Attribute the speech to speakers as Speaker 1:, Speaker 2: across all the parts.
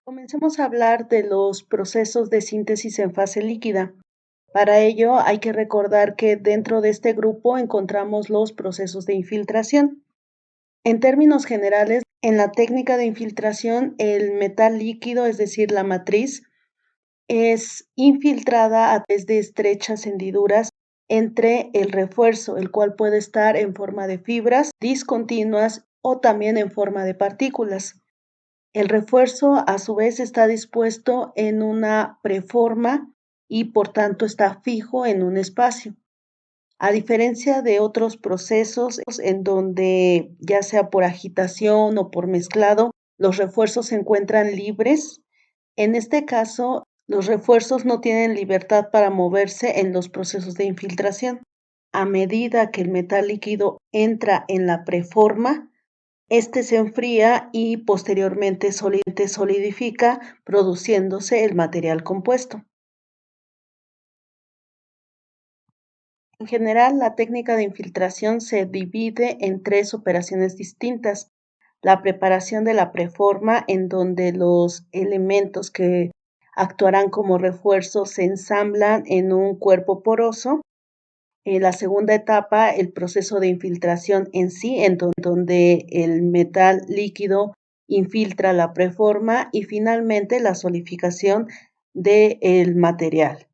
Speaker 1: Comencemos a hablar de los procesos de síntesis en fase líquida. Para ello hay que recordar que dentro de este grupo encontramos los procesos de infiltración. En términos generales, en la técnica de infiltración, el metal líquido, es decir, la matriz, es infiltrada a través de estrechas hendiduras entre el refuerzo, el cual puede estar en forma de fibras discontinuas o también en forma de partículas. El refuerzo, a su vez, está dispuesto en una preforma y por tanto está fijo en un espacio. A diferencia de otros procesos en donde, ya sea por agitación o por mezclado, los refuerzos se encuentran libres, en este caso, los refuerzos no tienen libertad para moverse en los procesos de infiltración. A medida que el metal líquido entra en la preforma, este se enfría y posteriormente solidifica, produciéndose el material compuesto. En general, la técnica de infiltración se divide en tres operaciones distintas. La preparación de la preforma, en donde los elementos que actuarán como refuerzo se ensamblan en un cuerpo poroso. En la segunda etapa, el proceso de infiltración en sí, en donde el metal líquido infiltra la preforma y finalmente la solidificación del material.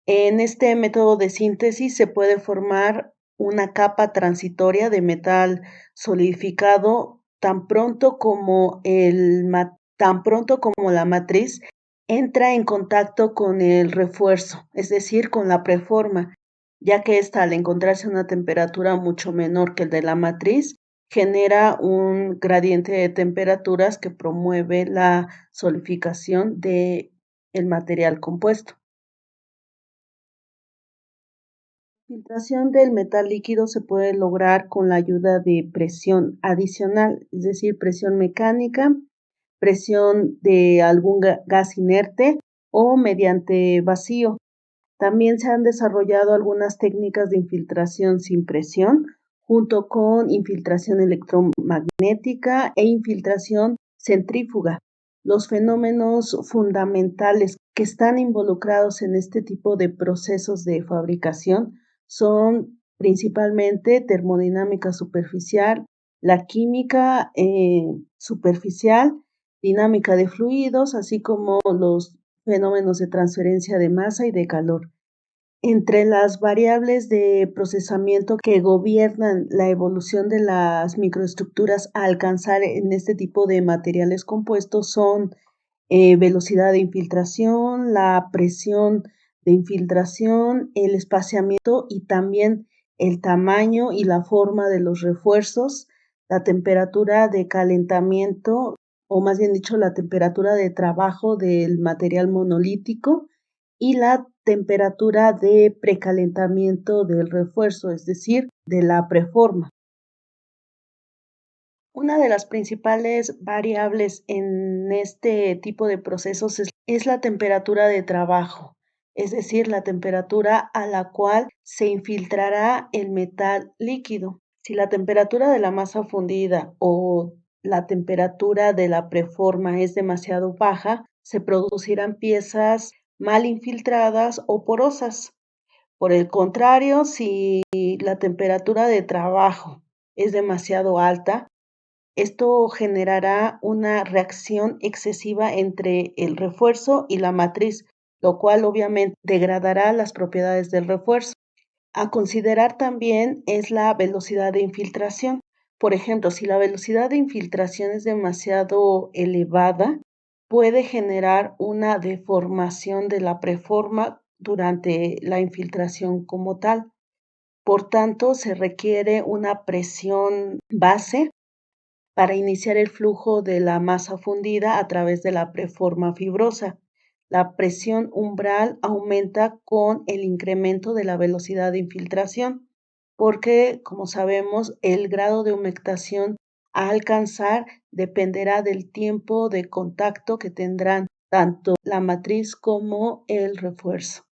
Speaker 1: En este método de síntesis se puede formar una capa transitoria de metal solidificado tan pronto como la matriz entra en contacto con el refuerzo, es decir, con la preforma, ya que ésta, al encontrarse a una temperatura mucho menor que el de la matriz, genera un gradiente de temperaturas que promueve la solidificación del material compuesto. La filtración del metal líquido se puede lograr con la ayuda de presión adicional, es decir, presión mecánica, presión de algún gas inerte o mediante vacío. También se han desarrollado algunas técnicas de infiltración sin presión, junto con infiltración electromagnética e infiltración centrífuga. Los fenómenos fundamentales que están involucrados en este tipo de procesos de fabricación son principalmente termodinámica superficial, la química superficial, dinámica de fluidos, así como los fenómenos de transferencia de masa y de calor. Entre las variables de procesamiento que gobiernan la evolución de las microestructuras a alcanzar en este tipo de materiales compuestos son velocidad de infiltración, la presión de infiltración, el espaciamiento y también el tamaño y la forma de los refuerzos, la temperatura de calentamiento, o más bien dicho, la temperatura de trabajo del material monolítico y la temperatura de precalentamiento del refuerzo, es decir, de la preforma. Una de las principales variables en este tipo de procesos es la temperatura de trabajo, es decir, la temperatura a la cual se infiltrará el metal líquido. Si la temperatura de la masa fundida o la temperatura de la preforma es demasiado baja, se producirán piezas mal infiltradas o porosas. Por el contrario, si la temperatura de trabajo es demasiado alta, esto generará una reacción excesiva entre el refuerzo y la matriz, lo cual obviamente degradará las propiedades del refuerzo. A considerar también es la velocidad de infiltración. Por ejemplo, si la velocidad de infiltración es demasiado elevada, puede generar una deformación de la preforma durante la infiltración como tal. Por tanto, se requiere una presión base para iniciar el flujo de la masa fundida a través de la preforma fibrosa. La presión umbral aumenta con el incremento de la velocidad de infiltración, porque, como sabemos, el grado de humectación a alcanzar dependerá del tiempo de contacto que tendrán tanto la matriz como el refuerzo.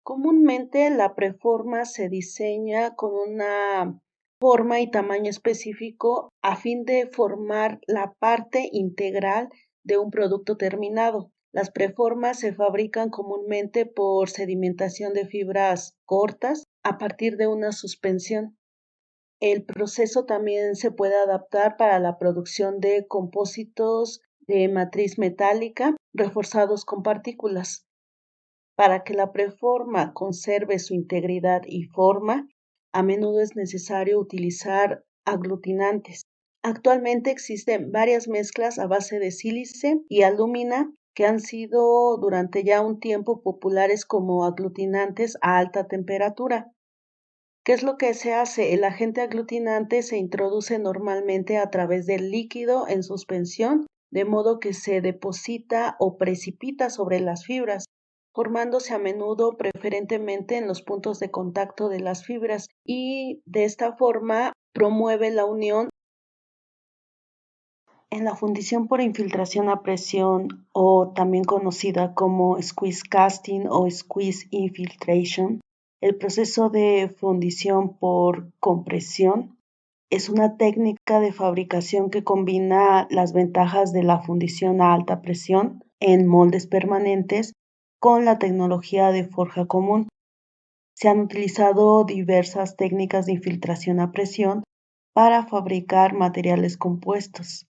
Speaker 1: Comúnmente la preforma se diseña con una forma y tamaño específico a fin de formar la parte integral de un producto terminado. Las preformas se fabrican comúnmente por sedimentación de fibras cortas a partir de una suspensión. El proceso también se puede adaptar para la producción de compósitos de matriz metálica reforzados con partículas. Para que la preforma conserve su integridad y forma, a menudo es necesario utilizar aglutinantes. Actualmente existen varias mezclas a base de sílice y alúmina que han sido durante ya un tiempo populares como aglutinantes a alta temperatura. ¿Qué es lo que se hace? El agente aglutinante se introduce normalmente a través del líquido en suspensión, de modo que se deposita o precipita sobre las fibras, formándose a menudo preferentemente en los puntos de contacto de las fibras y de esta forma promueve la unión. En la fundición por infiltración a presión o también conocida como squeeze casting o squeeze infiltration, el proceso de fundición por compresión es una técnica de fabricación que combina las ventajas de la fundición a alta presión en moldes permanentes con la tecnología de forja común. Se han utilizado diversas técnicas de infiltración a presión para fabricar materiales compuestos.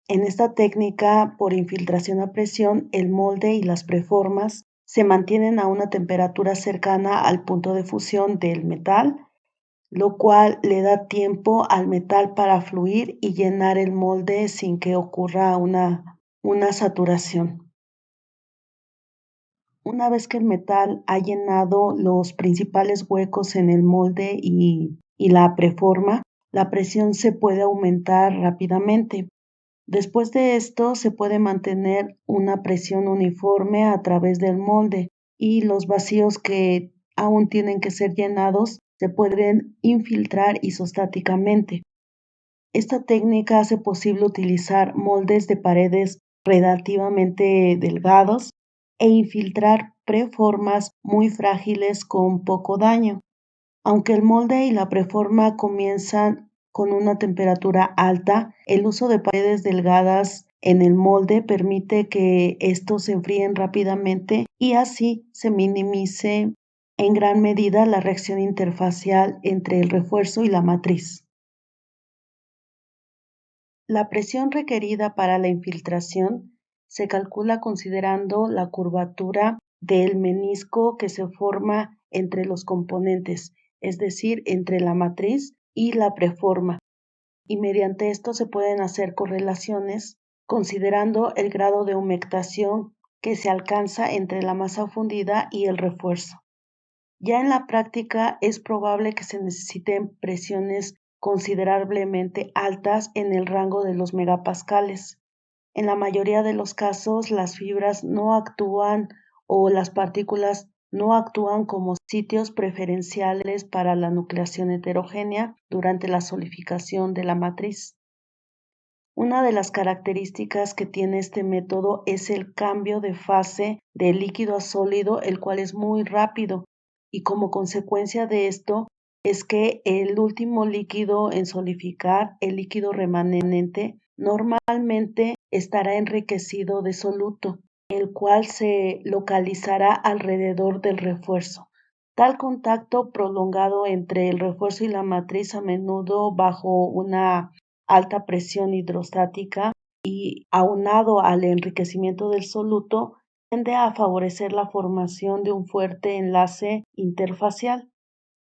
Speaker 1: En esta técnica por infiltración a presión, el molde y las preformas se mantienen a una temperatura cercana al punto de fusión del metal, lo cual le da tiempo al metal para fluir y llenar el molde sin que ocurra una saturación. Una vez que el metal ha llenado los principales huecos en el molde y la preforma, la presión se puede aumentar rápidamente. Después de esto, se puede mantener una presión uniforme a través del molde y los vacíos que aún tienen que ser llenados se pueden infiltrar isostáticamente. Esta técnica hace posible utilizar moldes de paredes relativamente delgados e infiltrar preformas muy frágiles con poco daño. Aunque el molde y la preforma comienzan con una temperatura alta, el uso de paredes delgadas en el molde permite que estos se enfríen rápidamente y así se minimice en gran medida la reacción interfacial entre el refuerzo y la matriz. La presión requerida para la infiltración se calcula considerando la curvatura del menisco que se forma entre los componentes, es decir, entre la matriz y la preforma, y mediante esto se pueden hacer correlaciones considerando el grado de humectación que se alcanza entre la masa fundida y el refuerzo. Ya en la práctica es probable que se necesiten presiones considerablemente altas en el rango de los megapascales. En la mayoría de los casos, las fibras no actúan o las partículas no actúan como sitios preferenciales para la nucleación heterogénea durante la solidificación de la matriz. Una de las características que tiene este método es el cambio de fase de líquido a sólido, el cual es muy rápido, y como consecuencia de esto es que el último líquido en solidificar, el líquido remanente, normalmente estará enriquecido de soluto, el cual se localizará alrededor del refuerzo. Tal contacto prolongado entre el refuerzo y la matriz, a menudo bajo una alta presión hidrostática y aunado al enriquecimiento del soluto, tiende a favorecer la formación de un fuerte enlace interfacial.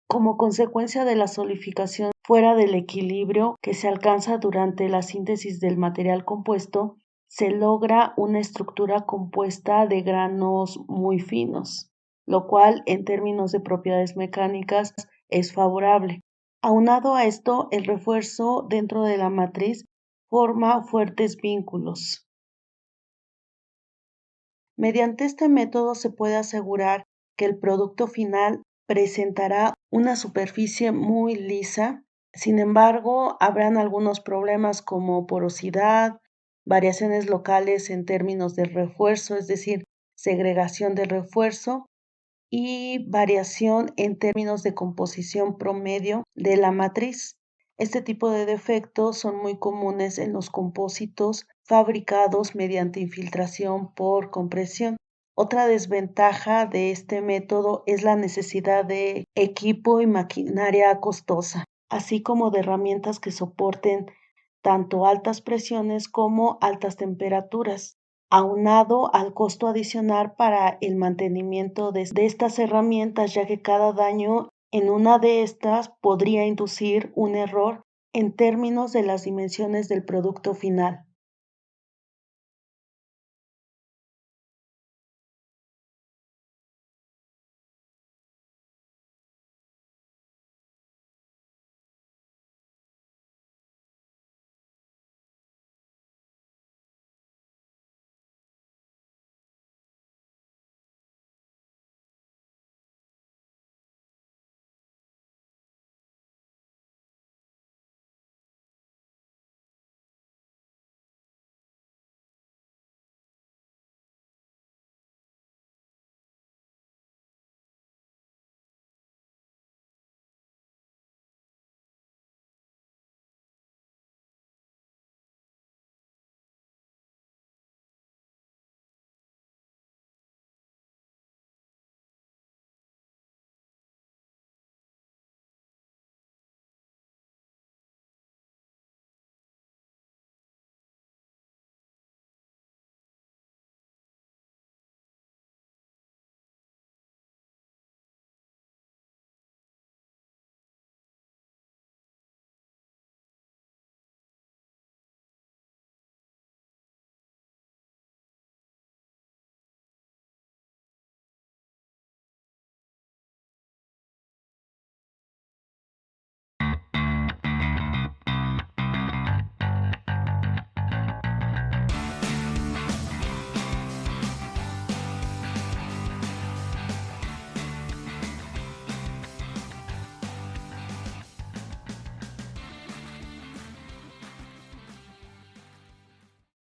Speaker 1: Como consecuencia de la solidificación fuera del equilibrio que se alcanza durante la síntesis del material compuesto, se logra una estructura compuesta de granos muy finos, lo cual en términos de propiedades mecánicas es favorable. Aunado a esto, el refuerzo dentro de la matriz forma fuertes vínculos. Mediante este método se puede asegurar que el producto final presentará una superficie muy lisa. Sin embargo, habrán algunos problemas como porosidad, variaciones locales en términos del refuerzo, es decir, segregación del refuerzo, y variación en términos de composición promedio de la matriz. Este tipo de defectos son muy comunes en los compósitos fabricados mediante infiltración por compresión. Otra desventaja de este método es la necesidad de equipo y maquinaria costosa, así como de herramientas que soporten tanto altas presiones como altas temperaturas, aunado al costo adicional para el mantenimiento de estas herramientas, ya que cada daño en una de estas podría inducir un error en términos de las dimensiones del producto final.